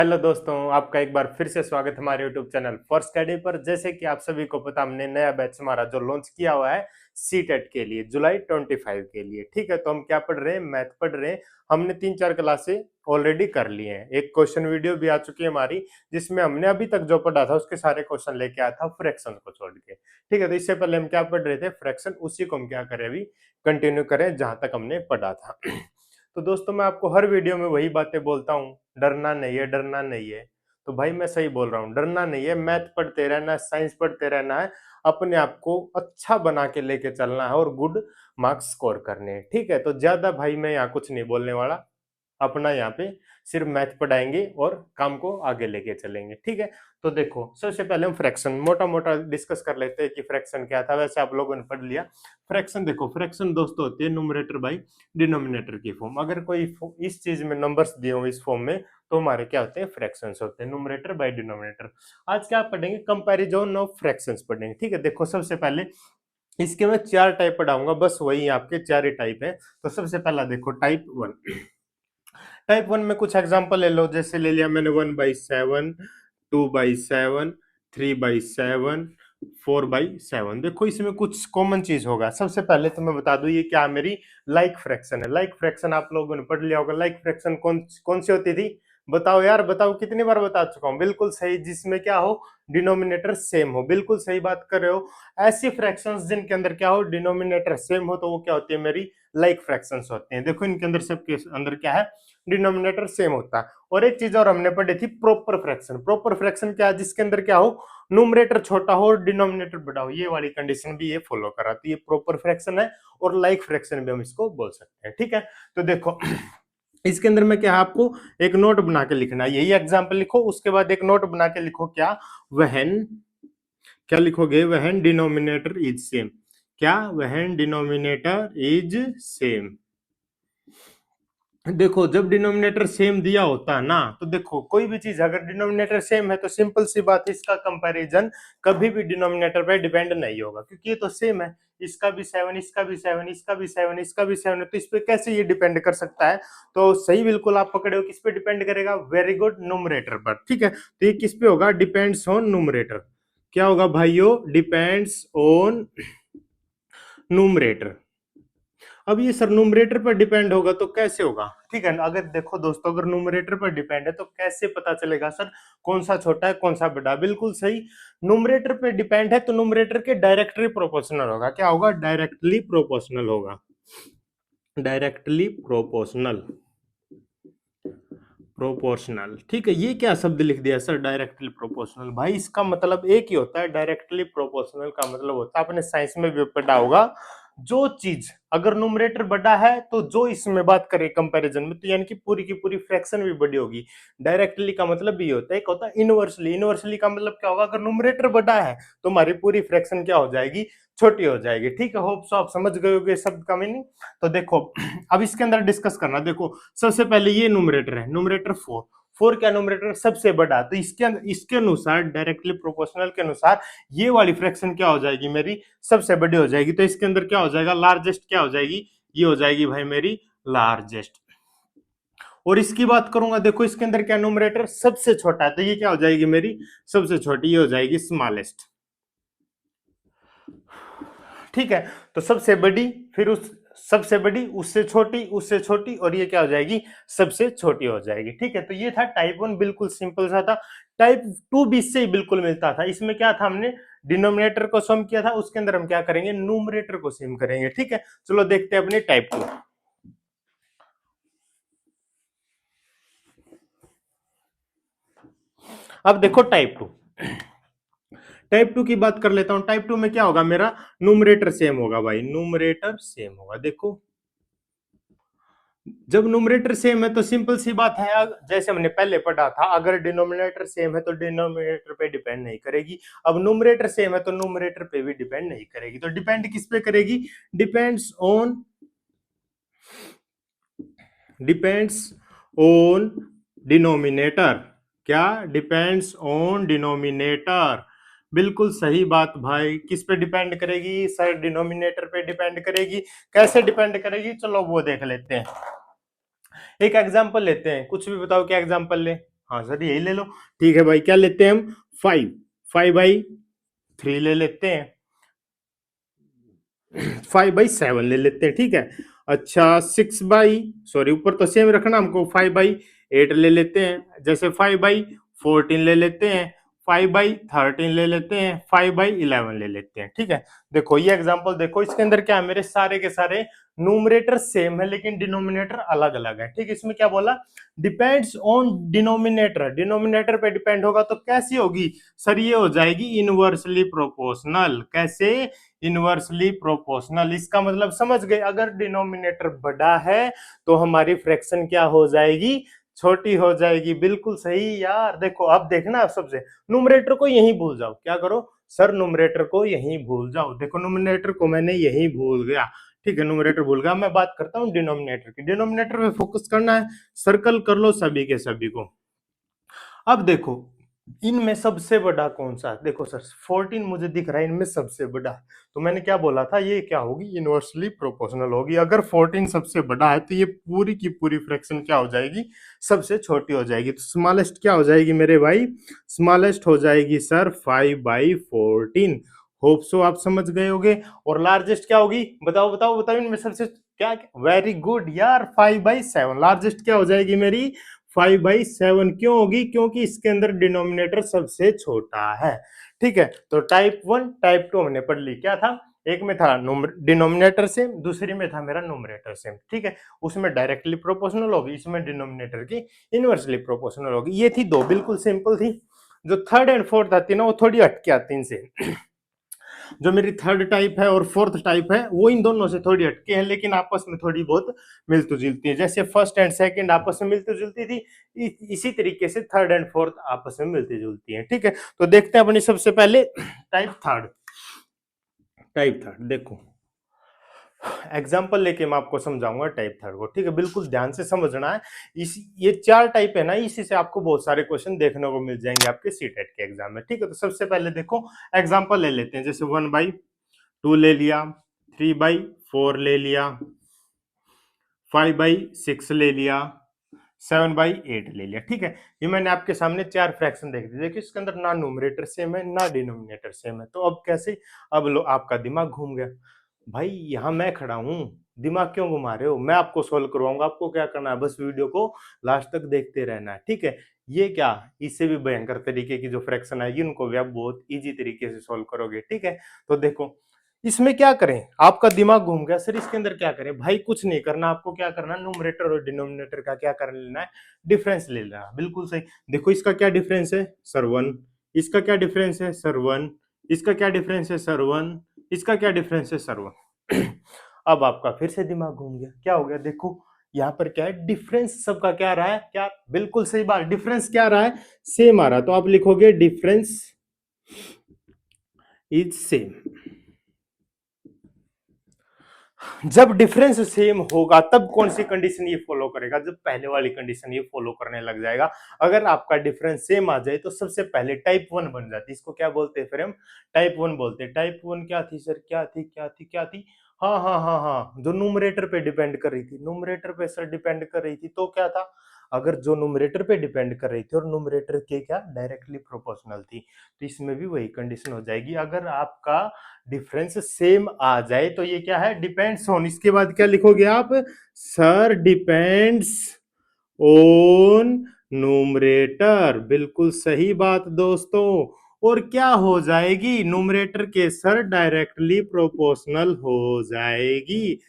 Hello दोस्तों, आपका एक बार फिर से स्वागत हमारे यूट्यूब चैनल फॉर स्टडी पर। जैसे कि आप सभी को पता, हमने नया बैच हमारा जो लॉन्च किया हुआ है सीटेट के लिए, जुलाई 25 के लिए। ठीक है, तो हम क्या पढ़ रहे हैं? मैथ पढ़ रहे हैं। हमने 3-4 क्लासे ऑलरेडी कर लिए हैं। एक क्वेश्चन वीडियो भी आ चुकी है हमारी, जिसमें हमने अभी तक जो पढ़ा था उसके सारे क्वेश्चन लेके आया था, फ्रैक्शन को छोड़ के। ठीक है, तो इससे पहले हम क्या पढ़ रहे थे? फ्रैक्शन। उसी को हम क्या करें, अभी कंटिन्यू करें जहां तक हमने पढ़ा था। तो दोस्तों, मैं आपको हर वीडियो में वही बातें बोलता हूँ, डरना नहीं है, डरना नहीं है। तो भाई मैं सही बोल रहा हूँ, डरना नहीं है। मैथ पढ़ते रहना है, साइंस पढ़ते रहना है, अपने आप को अच्छा बना के लेके चलना है और गुड मार्क्स स्कोर करने हैं। ठीक है, तो ज्यादा भाई मैं यहाँ कुछ नहीं बोलने वाला। अपना यहाँ पे सिर्फ मैथ पढ़ाएंगे और काम को आगे लेके चलेंगे। ठीक है, तो देखो, सबसे पहले हम फ्रैक्शन मोटा मोटा डिस्कस कर लेते हैं कि फ्रैक्शन क्या था। वैसे आप लोगों ने पढ़ लिया फ्रैक्शन। देखो, फ्रैक्शन दोस्तों होती है न्यूमरेटर बाई डिनोमिनेटर की फॉर्म। अगर कोई इस चीज में नंबर्स दिए हो इस फॉर्म में, तो हमारे क्या होते हैं? फ्रैक्शंस होते हैं, न्यूमरेटर बाय डिनोमिनेटर। आज क्या पढ़ेंगे? कंपैरिजन ऑफ फ्रैक्शंस पढ़ेंगे। ठीक है, देखो सबसे पहले इसके मैं 4 टाइप पढ़ाऊंगा, बस वही आपके 4 ही टाइप है। तो सबसे पहला देखो, टाइप 1। टाइप 1 में कुछ एग्जांपल ले लो। जैसे ले लिया मैंने 1/7, 2/7, 3/7, 4/7। देखो इसमें कुछ कॉमन चीज होगा। सबसे पहले तो मैं बता दूं, ये क्या मेरी लाइक फ्रैक्शन है। लाइक फ्रैक्शन आप लोगों ने पढ़ लिया होगा। लाइक फ्रैक्शन कौन कौन सी होती थी? बताओ यार, बताओ। कितनी बार बता चुका हूं? बिल्कुल सही, जिसमें क्या हो, डिनोमिनेटर सेम हो। बिल्कुल सही बात कर रहे हो। ऐसी फ्रैक्शंस जिनके अंदर क्या हो, डिनोमिनेटर सेम हो, तो वो क्या होती है? मेरी लाइक फ्रैक्शंस होते हैं। देखो इनके अंदर, सबके अंदर क्या है? डिनोमिनेटर सेम होता है। और एक चीज और हमने पढ़ी थी, प्रॉपर फ्रैक्शन। प्रॉपर फ्रैक्शन क्या है? जिसके अंदर क्या हो, न्यूमरेटर छोटा हो और डिनोमिनेटर बड़ा हो। ये वाली कंडीशन भी ये फॉलो कराती है। प्रॉपर फ्रैक्शन है और लाइक फ्रैक्शन भी हम इसको बोल सकते हैं। ठीक है, तो देखो इसके अंदर में क्या है, आपको एक नोट बना के लिखना है। यही एग्जांपल लिखो, उसके बाद एक नोट बना के लिखो। क्या? वहन, क्या लिखोगे? वहन डिनोमिनेटर इज सेम। क्या? वहन डिनोमिनेटर इज सेम। देखो, जब डिनोमिनेटर सेम दिया होता है ना, तो देखो कोई भी चीज अगर डिनोमिनेटर सेम है तो सिंपल सी बात है, इसका कंपैरिजन कभी भी डिनोमिनेटर पे डिपेंड नहीं होगा, क्योंकि ये तो सेम है। इसका भी 7, इसका भी 7, इसका भी 7, इसका भी 7 है, तो इस पे कैसे ये डिपेंड कर सकता है? तो सही बिल्कुल आप पकड़े हो। किस पे डिपेंड करेगा? वेरी गुड, न्यूमरेटर पर। ठीक है, तो ये किस पे होगा? Depends on numerator. क्या होगा भाइयों? Depends on numerator. अब ये सर न्यूमरेटर पर डिपेंड होगा तो कैसे होगा? ठीक है, अगर देखो दोस्तों, अगर न्यूमरेटर पर डिपेंड है तो कैसे पता चलेगा सर कौन सा छोटा है कौन सा बड़ा? बिल्कुल सही, न्यूमरेटर पे डिपेंड है तो न्यूमरेटर के डायरेक्टली प्रोपोर्शनल होगा। क्या होगा? डायरेक्टली प्रोपोर्शनल होगा। Directly proportional, proportional. ठीक है, ये क्या शब्द लिख दिया सर? Directly proportional. भाई इसका मतलब एक ही होता है, डायरेक्टली प्रोपोर्शनल का मतलब होता है, आपने साइंस में भी पढ़ा होगा, जो चीज अगर न्यूमरेटर बड़ा है तो जो इसमें बात करें कंपैरिजन में, तो यानी कि पूरी की पूरी फ्रैक्शन भी बड़ी होगी। डायरेक्टली का मतलब भी होता है, एक होता है इनवर्सली। इनवर्सली का मतलब क्या होगा? अगर न्यूमरेटर बड़ा है तो हमारी पूरी फ्रैक्शन क्या हो जाएगी? छोटी हो जाएगी। ठीक है, होप सो आप समझ गए होगे शब्द का मीनिंग। तो देखो अब इसके अंदर डिस्कस करना। देखो सबसे पहले ये न्यूमरेटर है, न्यूमरेटर 4। 4 क्या? न्यूमरेटर सबसे बड़ा, तो इसके अंदर, इसके अनुसार डायरेक्टली प्रोपोर्शनल के अनुसार ये वाली फ्रैक्शन क्या हो जाएगी? मेरी सबसे बड़ी हो जाएगी। तो इसके अंदर क्या हो जाएगा? लार्जेस्ट क्या हो जाएगी? ये हो जाएगी भाई मेरी लार्जेस्ट। और इसकी बात करूंगा, देखो इसके अंदर क्या? न्यूमरेटर सबसे छोटा है, तो ये क्या हो जाएगी? मेरी सबसे छोटी, ये हो जाएगी स्मॉलेस्ट। ठीक है, तो सबसे बड़ी, फिर उस सबसे बड़ी, उससे छोटी, उससे छोटी, और ये क्या हो जाएगी? सबसे छोटी हो जाएगी। ठीक है, तो ये था टाइप 1, बिल्कुल सिंपल सा था। टाइप 2 भी इससे ही बिल्कुल मिलता था। इसमें क्या था? हमने डिनोमिनेटर को सम किया था, उसके अंदर हम क्या करेंगे? न्यूमरेटर को सम करेंगे। ठीक है, चलो देखते हैं अपने टाइप 2। अब देखो टाइप 2। टाइप 2 की बात कर लेता हूं। टाइप 2 में क्या होगा? मेरा न्यूमरेटर सेम होगा भाई, न्यूमरेटर सेम होगा। देखो जब न्यूमरेटर सेम है तो सिंपल सी बात है, जैसे हमने पहले पढ़ा था, अगर डिनोमिनेटर सेम है तो डिनोमिनेटर पे डिपेंड नहीं करेगी। अब न्यूमरेटर सेम है तो न्यूमरेटर पे भी डिपेंड नहीं करेगी। तो डिपेंड किस पे करेगी? Depends on, depends on denominator. क्या? Depends on denominator. बिल्कुल सही बात भाई। किस पे डिपेंड करेगी सर? डिनोमिनेटर पे डिपेंड करेगी। कैसे डिपेंड करेगी? चलो वो देख लेते हैं। एक एग्जांपल लेते हैं, कुछ भी बताओ क्या एग्जांपल ले। हाँ सर यही ले लो। ठीक है भाई, क्या लेते हैं हम, 5, 5/3 ले लेते हैं, 5/7 ले लेते हैं, ठीक है। अच्छा 6 बाई, सॉरी ऊपर तो सेम रखना हमको, 5/8 ले लेते हैं, जैसे 5/14 ले लेते हैं, 5/13 ले लेते हैं, 5/11 ले लेते हैं, ठीक है। देखो ये एग्जांपल देखो, इसके अंदर क्या है, मेरे सारे के सारे न्यूमरेटर सेम है लेकिन डिनोमिनेटर अलग अलग है, ठीक है। इसमें क्या बोला, डिपेंड्स ऑन डिनोमिनेटर, डिनोमिनेटर पे डिपेंड होगा तो कैसी होगी सर, ये हो जाएगी इनवर्सली प्रोपोर्शनल। कैसे, इनवर्सली प्रोपोर्शनल। इसका मतलब समझ गए, अगर डिनोमिनेटर बड़ा है तो हमारी फ्रैक्शन क्या हो जाएगी, छोटी हो जाएगी। बिल्कुल सही यार। देखो अब देखना, सबसे न्यूमरेटर को यहीं भूल जाओ, क्या करो सर, न्यूमरेटर को यहीं भूल जाओ। देखो न्यूमरेटर को मैंने यहीं भूल गया, ठीक है, न्यूमरेटर भूल गया। मैं बात करता हूँ डिनोमिनेटर की, डिनोमिनेटर पे फोकस करना है, सर्कल कर लो सभी के सभी को। अब देखो इनमें सबसे बड़ा कौन सा है, देखो सर 14 मुझे दिख रहा है इनमें सबसे बड़ा, तो मैंने क्या बोला था, ये क्या होगी, इनवर्सली प्रोपोर्शनल होगी। अगर 14 सबसे बड़ा है तो ये पूरी की पूरी फ्रैक्शन क्या हो जाएगी, सबसे छोटी हो जाएगी। तो स्मॉलेस्ट क्या हो जाएगी मेरे भाई, स्मॉलेस्ट हो जाएगी सर 5/14। होप सो आप समझ गए होगे। और लार्जेस्ट क्या होगी, बताओ बताओ बताओ इनमें सबसे, क्या, वेरी गुड यार, 5/7। लार्जेस्ट क्या हो जाएगी मेरी, 5/7 क्यों होगी, क्योंकि इसके अंदर डिनोमिनेटर सबसे छोटा है, ठीक है। तो टाइप 1 टाइप 2 हमने पढ़ ली, क्या था, एक में था डिनोमिनेटर सेम, दूसरी में था मेरा न्यूमरेटर सेम, ठीक है। उसमें डायरेक्टली प्रोपोर्शनल होगी, इसमें डिनोमिनेटर की इनवर्सली प्रोपोर्शनल होगी। ये थी दो, बिल्कुल सिंपल थी। जो थर्ड एंड फोर्थ आती है ना, वो थोड़ी हटके आती है इनसे। जो मेरी थर्ड टाइप है और फोर्थ टाइप है वो इन दोनों से थोड़ी हटके है, लेकिन आपस में थोड़ी बहुत मिलती जुलती है। जैसे फर्स्ट एंड सेकंड आपस में मिलती जुलती थी, इसी तरीके से थर्ड एंड फोर्थ आपस में मिलती जुलती है, ठीक है। तो देखते हैं अपनी सबसे पहले टाइप थर्ड। टाइप थर्ड देखो, एग्जाम्पल लेके मैं आपको समझाऊंगा टाइप थर्ड को, ठीक है, बिल्कुल ध्यान से समझना है। इस ये 4 टाइप है ना, इसी से आपको बहुत सारे क्वेश्चन देखने को मिल जाएंगे आपके सीटेट के एग्जाम में, ठीक है। तो सबसे पहले देखो एग्जाम्पल ले लेते हैं, जैसे 1/2 ले लिया, 3/4 ले लिया, 5/6 ले लिया, 7/8 ले लिया, ठीक है। ये मैंने आपके सामने 4 फ्रैक्शन देख दिए। देखिए इसके अंदर ना न्यूमरेटर सेम है ना डिनोमिनेटर सेम है, तो अब कैसे, अब लो आपका दिमाग घूम गया। भाई यहाँ मैं खड़ा हूँ, दिमाग क्यों घुमा रहे हो, मैं आपको सोल्व करवाऊंगा। आपको क्या करना है, बस वीडियो को लास्ट तक देखते रहना है, ठीक है। ये क्या, इससे भी भयंकर तरीके की जो फ्रैक्शन आएगी उनको भी आप बहुत इजी तरीके से सोल्व करोगे, ठीक है। तो देखो इसमें क्या करें, आपका दिमाग घूम गया सर इसके अंदर क्या करें, भाई कुछ नहीं करना, आपको क्या करना, न्यूमरेटर और डिनोमिनेटर का क्या कर लेना है, डिफरेंस ले लेना, बिल्कुल सही। देखो इसका क्या डिफरेंस है सर 1, इसका क्या डिफरेंस है सर 1, इसका क्या डिफरेंस है सर 1, इसका क्या डिफरेंस है सर 1। अब आपका फिर से दिमाग घूम गया, क्या हो गया, देखो यहाँ पर क्या है, डिफरेंस सबका क्या रहा है, क्या, बिल्कुल सही बात, डिफरेंस क्या रहा है, सेम आ रहा है, तो आप लिखोगे डिफरेंस इज सेम। जब डिफरेंस सेम होगा तब कौन सी कंडीशन ये फॉलो करेगा, जब पहले वाली कंडीशन ये फॉलो करने लग जाएगा। अगर आपका डिफरेंस सेम आ जाए तो सबसे पहले टाइप 1 बन जाती है, इसको क्या बोलते हैं फिर हम, टाइप 1 बोलते हैं। टाइप 1 क्या थी सर, क्या थी क्या थी क्या थी, हाँ हाँ हाँ हाँ, जो न्यूमरेटर पे डिपेंड कर रही थी, न्यूमरेटर पे सर डिपेंड कर रही थी, तो क्या था, अगर जो न्यूमरेटर पे डिपेंड कर रही थी और न्यूमरेटर के क्या डायरेक्टली प्रोपोर्शनल थी, तो इसमें भी वही कंडीशन हो जाएगी। अगर आपका डिफरेंस सेम आ जाए तो ये क्या है, डिपेंड्स ऑन, इसके बाद क्या लिखोगे आप, सर डिपेंड्स ऑन न्यूमरेटर, बिल्कुल सही बात दोस्तों। और क्या हो जाएगी, न्यूमरेटर के सर डायरेक्टली प्रोपोर्शनल हो जाएगी।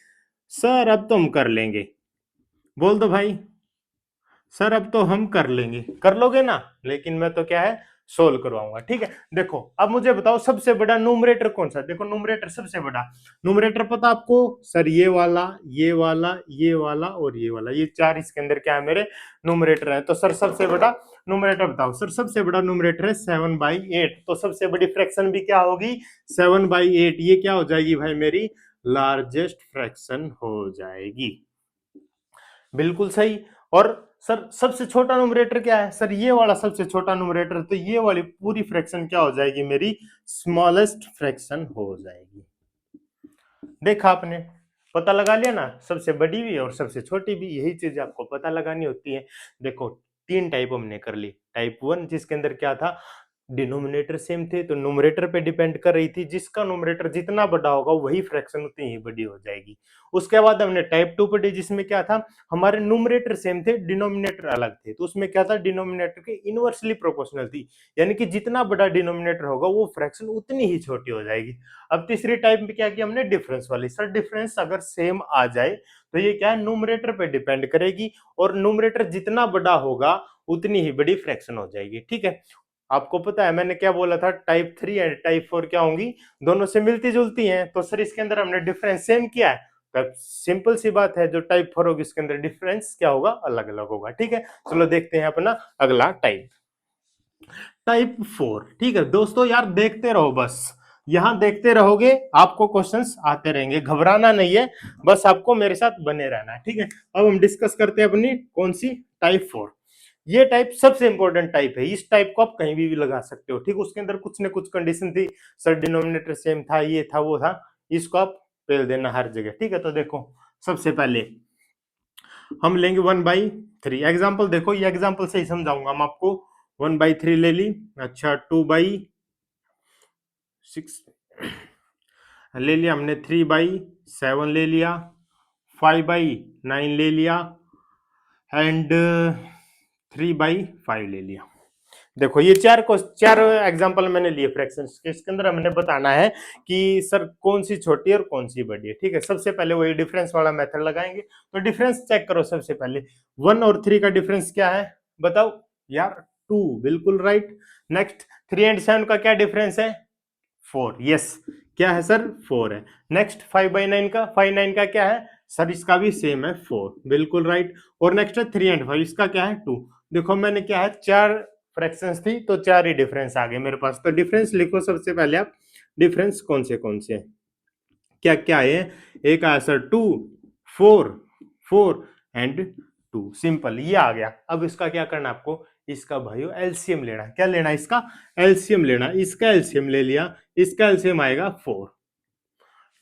सर अब तो हम कर लेंगे, बोल दो भाई, सर अब तो हम कर लेंगे, कर लोगे ना, लेकिन मैं तो क्या है, सोल्व करवाऊंगा, ठीक है। देखो अब मुझे बताओ सबसे बड़ा न्यूमरेटर कौन सा, देखो न्यूमरेटर सबसे बड़ा न्यूमरेटर पता आपको, सर ये वाला ये वाला ये वाला और ये वाला, ये 4 इसके अंदर क्या है मेरे न्यूमरेटर है। तो सर सबसे बड़ा न्यूमरेटर बताओ, सर सबसे बड़ा न्यूमरेटर है 7/8, तो सबसे बड़ी फ्रैक्शन भी क्या होगी, 7/8, ये क्या हो जाएगी भाई मेरी लार्जेस्ट फ्रैक्शन हो जाएगी, बिल्कुल सही। और सर सबसे छोटा न्यूमरेटर क्या है, सर ये वाला सबसे छोटा न्यूमरेटर, तो ये वाली पूरी फ्रैक्शन क्या हो जाएगी मेरी स्मॉलेस्ट फ्रैक्शन हो जाएगी। देखा आपने, पता लगा लिया ना, सबसे बड़ी भी और सबसे छोटी भी, यही चीज आपको पता लगानी होती है। देखो तीन टाइप हमने कर ली। टाइप 1 जिसके अंदर क्या था, डिनोमिनेटर सेम थे तो न्यूमरेटर पे डिपेंड कर रही थी, जिसका न्यूमरेटर जितना बड़ा होगा वही फ्रैक्शन उतनी ही बड़ी हो जाएगी। उसके बाद हमने टाइप 2 पढ़ी जिसमें क्या था, हमारे न्यूमरेटर सेम थे, डिनोमिनेटर अलग थे, तो उसमें क्या था, डिनोमिनेटर के इनवर्सली प्रोपोर्शनल थी, यानी कि जितना बड़ा डिनोमिनेटर होगा वो फ्रैक्शन उतनी ही छोटी हो जाएगी। अब तीसरी टाइप में क्या किया हमने, डिफरेंस वाली। सर डिफरेंस अगर सेम आ जाए तो ये क्या है, न्यूमरेटर पे डिपेंड करेगी, और न्यूमरेटर जितना बड़ा होगा उतनी ही बड़ी फ्रैक्शन हो जाएगी। ठीक है, आपको पता है मैंने क्या बोला था, टाइप 3 एंड टाइप 4 क्या होंगी, दोनों से मिलती जुलती हैं, तो सर इसके अंदर हमने डिफरेंस सेम किया है, तो सिंपल सी बात है, जो टाइप 4 होगी इसके अंदर डिफरेंस क्या होगा, अलग अलग होगा। ठीक है, चलो देखते हैं अपना अगला टाइप, टाइप 4। ठीक है दोस्तों, यार देखते रहो, बस यहां देखते रहोगे आपको क्वेश्चंस आते रहेंगे, घबराना नहीं है, बस आपको मेरे साथ बने रहना है। ठीक है, अब हम डिस्कस करते हैं अपनी कौन सी, टाइप 4। ये टाइप सबसे इंपॉर्टेंट टाइप है, इस टाइप को आप कहीं भी लगा सकते हो। ठीक, उसके अंदर कुछ न कुछ कंडीशन थी, सर डिनोमिनेटर सेम था, ये था वो था, इसको आप पेल देना हर जगह। ठीक है, तो देखो सबसे पहले हम लेंगे 1/3 एग्जाम्पल, देखो ये एग्जाम्पल से ही समझाऊंगा हम आपको। 1/3 ले ली, अच्छा 2/6 ले लिया हमने, 3/7 ले लिया, 5/9 ले लिया, एंड 3/5 ले लिया। देखो ये चार एग्जांपल मैंने लिए फ्रैक्शंस के, इसके अंदर हमने बताना है कि सर कौन सी छोटी और कौन सी बड़ी है। ठीक है, सबसे पहले वही डिफरेंस वाला मेथड लगाएंगे, तो डिफरेंस चेक करो। सबसे पहले 1 और 3 का डिफरेंस क्या है, बताओ यार, 2, बिल्कुल राइट। नेक्स्ट 3 एंड 7 का क्या डिफरेंस है, 4, यस, क्या है सर, 4 है। नेक्स्ट 5/9 का, 5/9 का क्या है सर, इसका भी सेम है, 4, बिल्कुल राइट। और नेक्स्ट है 3 एंड 5, इसका क्या है, 2। देखो मैंने क्या है, चार फ्रैक्शंस थी तो चार ही डिफरेंस आ गए मेरे पास, तो डिफरेंस लिखो सबसे पहले आप, डिफरेंस कौन से हैं, क्या क्या है, एक आया सर 2, 4, 4 एंड 2, सिंपल, ये आ गया। अब इसका क्या करना आपको, इसका भाइयों एलसीएम लेना, क्या लेना, इसका एलसीएम लेना, इसका एलसीएम ले लिया, इसका एलसीएम आएगा 4,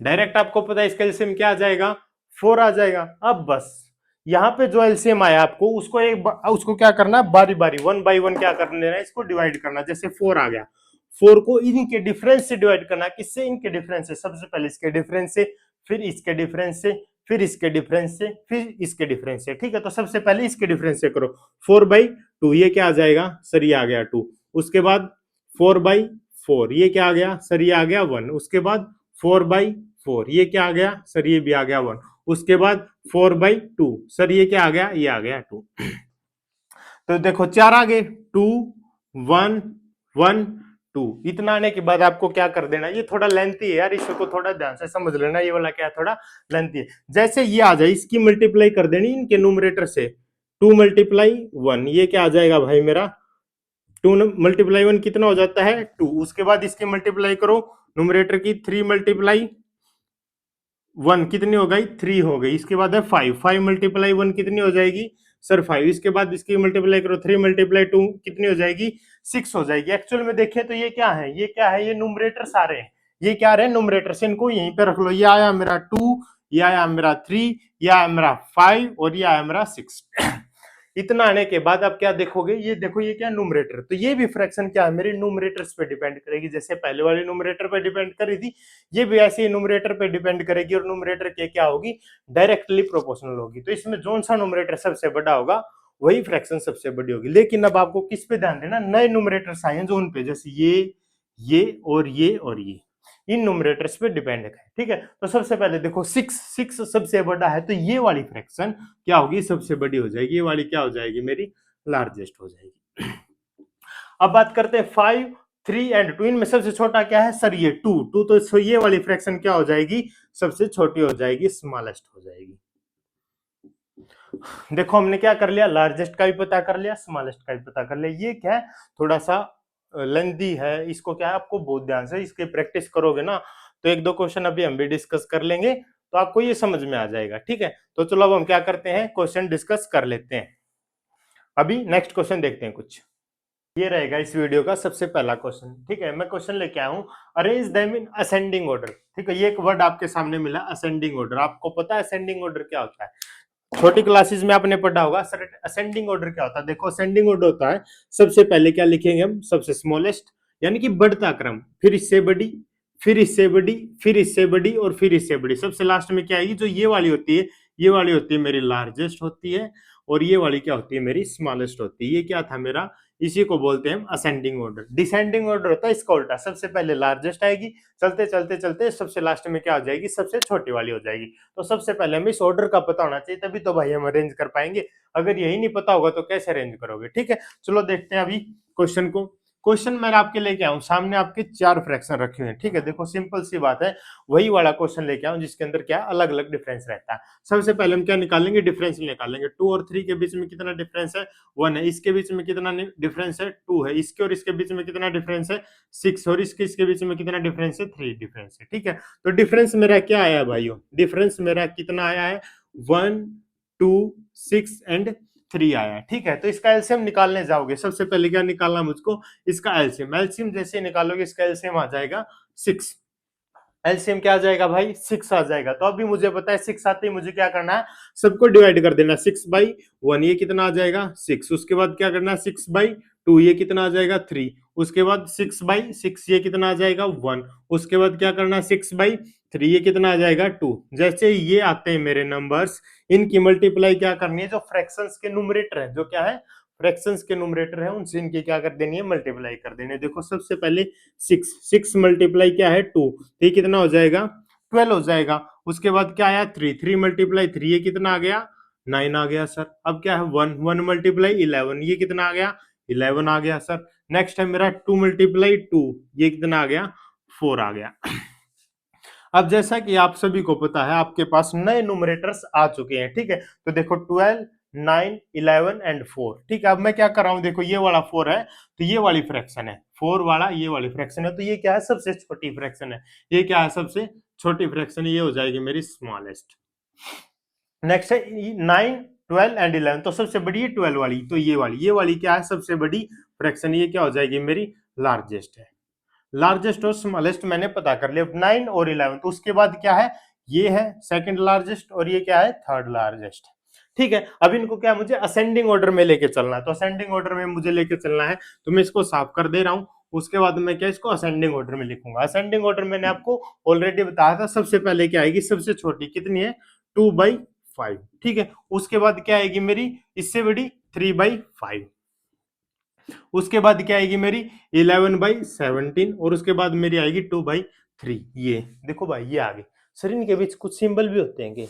डायरेक्ट आपको पता है इसका एलसीएम क्या आ जाएगा, 4 आ जाएगा। अब बस यहाँ पे जो एलसीएम आया आपको उसको क्या करना है, बारी बारी 1/1 क्या कर लेना है, इसको डिवाइड करना। जैसे 4 आ गया, 4 को इनके डिफरेंस से डिवाइड करना, किससे, इनके डिफरेंस से, सबसे पहले इसके डिफरेंस से, फिर इसके डिफरेंस से, फिर इसके डिफरेंस से, फिर इसके डिफरेंस से। ठीक है, तो सबसे पहले इसके डिफरेंस से करो, 4/2 ये क्या आ जाएगा सर, ये आ गया 2। उसके बाद 4/4 ये क्या आ गया सर, ये आ गया 1। उसके बाद 4/4 ये क्या आ गया सर, ये भी आ गया 1। उसके बाद 4/2 सर, ये क्या आ गया, ये आ गया 2। तो देखो चार आ गए, 2, 1, 1, 2। इतना आने के बाद आपको क्या कर देना, ये थोड़ा लेंथी है यार, इसको थोड़ा ध्यान से समझ लेना, ये वाला क्या है, थोड़ा लेंथी है। जैसे ये आ जाए, इसकी मल्टीप्लाई कर देनी इनके न्यूमरेटर से, 2 × 1 ये क्या आ जाएगा भाई मेरा, 2 × 1 कितना हो जाता है, 2। उसके बाद इसकी मल्टीप्लाई करो न्यूमरेटर की, 3 × 1 कितनी हो गई, 3 हो गई। इसके बाद है 5, 5 × 1 कितनी हो जाएगी सर, 5। इसके बाद इसकी मल्टीप्लाई करो, 3 × 2 कितनी हो जाएगी, 6 हो जाएगी। एक्चुअल में देखिए तो ये क्या है, ये क्या है, ये न्यूमरेटर सारे हैं, ये क्या रहे न्यूमरेटर से, इनको यहीं पे रख लो। ये आया मेरा 2, ये आया मेरा 3, ये आया मेरा 5 और ये आया मेरा 6। इतना आने के बाद आप क्या देखोगे, ये देखो ये क्या न्यूमरेटर, तो ये भी फ्रैक्शन क्या है मेरे न्यूमरेटर्स पे डिपेंड करेगी, जैसे पहले वाले न्यूमरेटर पे डिपेंड करी थी, ये भी ऐसे ही न्यूमरेटर पे डिपेंड करेगी, और न्यूमरेटर के क्या होगी, डायरेक्टली प्रोपोर्शनल होगी। तो इसमें जोन सा न्यूमरेटर सबसे बड़ा होगा वही फ्रैक्शन सबसे बड़ी होगी। लेकिन अब आपको किस पे ध्यान देना, नए न्यूमरेटर्स आए हैं जो उन पे, जैसे ये और ये और ये, इन न्यूमरेटर्स पे डिपेंड है। ठीक है, तो सबसे पहले देखो 6 सबसे बड़ा है, तो ये वाली फ्रैक्शन क्या होगी, सबसे बड़ी हो जाएगी, ये वाली क्या हो जाएगी मेरी, लार्जेस्ट हो जाएगी। अब बात करते हैं 5, 3 एंड 2, इनमें सबसे छोटा क्या है सर, ये 2, तो ये वाली फ्रैक्शन क्या हो जाएगी, सबसे छोटी हो जाएगी, स्मॉलेस्ट हो जाएगी। देखो हमने क्या कर लिया, लार्जेस्ट का भी पता कर लिया, स्मॉलेस्ट का भी पता कर लिया। ये क्या है, थोड़ा सा लेंथी है, इसको क्या है आपको बहुत ध्यान से इसके प्रैक्टिस करोगे ना, तो एक दो क्वेश्चन अभी हम भी डिस्कस कर लेंगे, तो आपको ये समझ में आ जाएगा। ठीक है, तो चलो अब हम क्या करते हैं, क्वेश्चन डिस्कस कर लेते हैं। अभी नेक्स्ट क्वेश्चन देखते हैं कुछ, ये रहेगा इस वीडियो का सबसे पहला क्वेश्चन। ठीक है, मैं क्वेश्चन लेके आया हूँ, arrange them in ascending order. ठीक है, ये एक वर्ड आपके सामने मिला, असेंडिंग ऑर्डर। आपको पता है असेंडिंग ऑर्डर क्या होता है, छोटी क्लासेस में आपने पढ़ा होगा असेंडिंग ऑर्डर क्या होता है। देखो असेंडिंग ऑर्डर होता है, सबसे पहले क्या लिखेंगे हम, सबसे स्मॉलेस्ट यानी कि बढ़ता क्रम, फिर इससे बड़ी, फिर इससे बड़ी, फिर इससे बड़ी और फिर इससे बड़ी, सबसे लास्ट में क्या आएगी, जो ये वाली होती है, ये वाली होती है मेरी लार्जेस्ट होती है, और ये वाली क्या होती है, मेरी स्मॉलेस्ट होती है। ये क्या था मेरा, इसी को बोलते हैं हम असेंडिंग ऑर्डर। डिसेंडिंग ऑर्डर होता है इसका उल्टा, सबसे पहले लार्जेस्ट आएगी, चलते चलते चलते सबसे लास्ट में क्या हो जाएगी, सबसे छोटी वाली हो जाएगी। तो सबसे पहले हमें इस ऑर्डर का पता होना चाहिए, तभी तो भाई हम अरेंज कर पाएंगे। अगर यही नहीं पता होगा तो कैसे अरेंज करोगे। ठीक है, चलो देखते हैं अभी क्वेश्चन को। क्वेश्चन मैं आपके लेके आऊं, सामने आपके चार फ्रैक्शन रखे हुए हैं। ठीक है, देखो सिंपल सी बात है, वही वाला क्वेश्चन लेके आऊं जिसके अंदर क्या अलग अलग डिफरेंस रहता है। सबसे पहले हम क्या निकालेंगे, डिफरेंस निकालेंगे। 2 और 3 के बीच में कितना डिफरेंस है, 1 है। इसके बीच में कितना डिफरेंस है, 2 है। इसके और इसके बीच में कितना डिफरेंस है, 6। और इसके बीच में कितना डिफरेंस है, 3 डिफरेंस है। ठीक है, तो डिफरेंस मेरा क्या आया भाइयों, डिफरेंस मेरा कितना आया है, 1 2 6 एंड 3 आया है। ठीक है, तो इसका एलसीएम निकालने जाओगे, सबसे पहले क्या निकालना मुझको, इसका एलसीएम। एलसीएम जैसे निकालोगे इसका एलसीएम आ जाएगा 6। एलसीएम क्या आ जाएगा भाई, 6 आ जाएगा। तो अभी मुझे पता है 6 आते ही मुझे क्या करना है, सबको डिवाइड कर देना। 6/1 ये कितना आ जाएगा 6। उसके बाद क्या करना है, 6/2 ये कितना आ जाएगा 3। उसके बाद 6/6 ये कितना आ जाएगा 1। उसके बाद क्या करना है, 6/3 ये कितना आ जाएगा 2। जैसे ये आते हैं मेरे नंबर्स, इनकी मल्टीप्लाई क्या करनी है, जो फ्रैक्शंस के न्यूमरेटर है, जो क्या है फ्रैक्शंस के न्यूमरेटर है, उनसे इनकी क्या कर देनी है, मल्टीप्लाई कर देनी है। देखो सबसे पहले 6 मल्टीप्लाई क्या है 2, तो ये कितना हो जाएगा 12 हो जाएगा। उसके बाद क्या आया 3 मल्टीप्लाई 3 ये कितना आ गया 9 आ गया सर। अब क्या है 1 मल्टीप्लाई 11 ये कितना आ गया 11 आ गया सर। नेक्स्ट है मेरा 2 मल्टीप्लाई 2 ये कितना आ गया 4 आ गया। अब जैसा कि आप सभी को पता है, आपके पास नए न्यूमरेटर्स आ चुके हैं। ठीक है, तो देखो 12 9 11 एंड 4। ठीक है, अब मैं क्या कर रहा हूं, देखो ये वाला 4 है तो ये वाली फ्रैक्शन है, 4 वाला ये वाली फ्रैक्शन है, तो ये क्या है सबसे छोटी फ्रैक्शन है। ये क्या है सबसे छोटी फ्रैक्शन, ये हो जाएगी मेरी स्मॉलेस्ट। नेक्स्ट है 9 12 एंड 11, तो सबसे बड़ी है 12 वाली, तो ये वाली क्या है सबसे बड़ी फ्रैक्शन, ये क्या हो जाएगी मेरी लार्जेस्ट है। लार्जेस्ट और स्मॉलेस्ट मैंने पता कर लिया, 9 और 11। तो उसके बाद क्या है, ये है सेकंड लार्जेस्ट और ये क्या है थर्ड लार्जेस्ट। ठीक है, अब इनको क्या मुझे असेंडिंग ऑर्डर में लेके चलना है, तो असेंडिंग ऑर्डर में मुझे लेके चलना है, तो मैं इसको साफ कर दे रहा हूं। उसके बाद मैं क्या इसको असेंडिंग ऑर्डर में लिखूंगा। असेंडिंग ऑर्डर मैंने आपको ऑलरेडी बताया था, सबसे पहले क्या आएगी सबसे छोटी, कितनी है 2/5। ठीक है, उसके बाद क्या आएगी मेरी इससे बड़ी 3/5। उसके बाद क्या आएगी मेरी 11/17 और उसके बाद मेरी आएगी 2/3। ये देखो भाई ये आ गई सर, इनके बीच कुछ सिंबल भी होते हैं।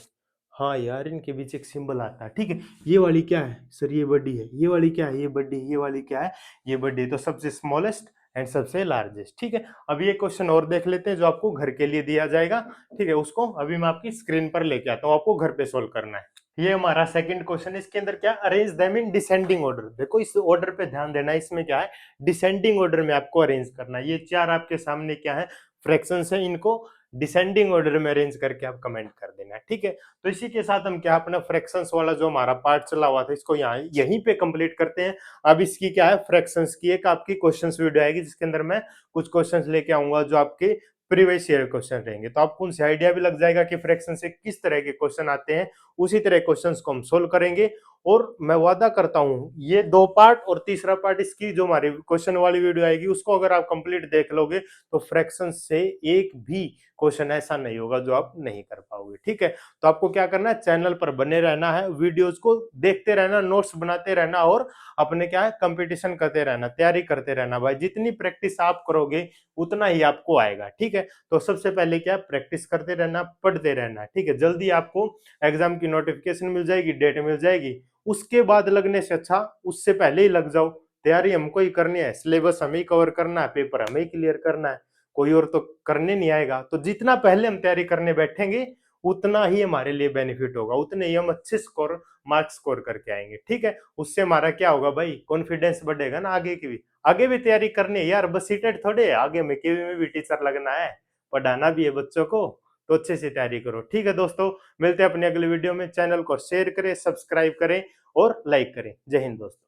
हाँ यार, इनके बीच एक सिंबल आता है। ठीक है, ये वाली क्या है सर, ये बड़ी है। ये वाली क्या है, ये बड़ी। ये वाली क्या है, ये बड़ी। तो सबसे स्मॉलेस्ट एंड सबसे लार्जेस्ट। ठीक है, अब ये क्वेश्चन और देख लेते हैं जो आपको घर के लिए दिया जाएगा। ठीक है, उसको अभी मैं आपकी स्क्रीन पर लेके आता हूँ, आपको घर पे सोल्व करना है। ये हमारा सेकंड क्वेश्चन, इसके अंदर क्या arrange them in descending order. देखो इस ऑर्डर पे ध्यान देना, इसमें क्या है डिसेंडिंग ऑर्डर में आपको अरेंज करना है। ये चार आपके सामने क्या है फ्रैक्शंस है, इनको डिसेंडिंग ऑर्डर में अरेंज करके आप कमेंट कर देना है। ठीक है, तो इसी के साथ हम क्या अपना फ्रैक्शंस वाला जो हमारा पार्ट चला हुआ था इसको यहाँ यहीं पे कंप्लीट करते हैं। अब इसकी क्या है फ्रैक्शंस की एक आपकी क्वेश्चंस वीडियो आएगी, जिसके अंदर मैं कुछ क्वेश्चंस लेके आऊंगा जो आपके प्रीवियस ईयर क्वेश्चन रहेंगे, तो आपको उनसे आइडिया भी लग जाएगा कि फ्रैक्शन से किस तरह के क्वेश्चन आते हैं। उसी तरह क्वेश्चंस को हम सोल्व करेंगे। और मैं वादा करता हूं ये 2 पार्ट और तीसरा पार्ट इसकी जो हमारी क्वेश्चन वाली वीडियो आएगी उसको अगर आप कंप्लीट देख लोगे तो फ्रैक्शन से एक भी क्वेश्चन ऐसा नहीं होगा जो आप नहीं कर पाओगे। ठीक है, तो आपको क्या करना है, चैनल पर बने रहना है, वीडियोस को देखते रहना, नोट्स बनाते रहना और अपने क्या है कंपटीशन करते रहना, तैयारी करते रहना। भाई जितनी प्रैक्टिस आप करोगे उतना ही आपको आएगा। ठीक है, तो सबसे पहले क्या प्रैक्टिस करते रहना, पढ़ते रहना। ठीक है, जल्दी आपको एग्जाम की नोटिफिकेशन मिल जाएगी, डेट मिल जाएगी। उसके बाद लगने से अच्छा उससे पहले ही लग जाओ। तैयारी हमको ही करनी है, सिलेबस हमें ही कवर करना है, पेपर हमें ही क्लियर करना है, कोई और तो करने नहीं आएगा। तो जितना पहले हम तैयारी करने बैठेंगे उतना ही हमारे लिए बेनिफिट होगा, उतने ही हम अच्छे मार्क्स स्कोर करके आएंगे। ठीक है, उससे हमारा क्या होगा भाई, कॉन्फिडेंस बढ़ेगा ना, आगे भी तैयारी करनी है यार, बस सीटेट थोड़े है, आगे में केवी में भी टीचर लगना है, पढ़ाना भी है बच्चों को, तो अच्छे से तैयारी करो। ठीक है दोस्तों, मिलते हैं अपने अगले वीडियो में। चैनल को शेयर करें, सब्सक्राइब करें और लाइक करें। जय हिंद दोस्तों।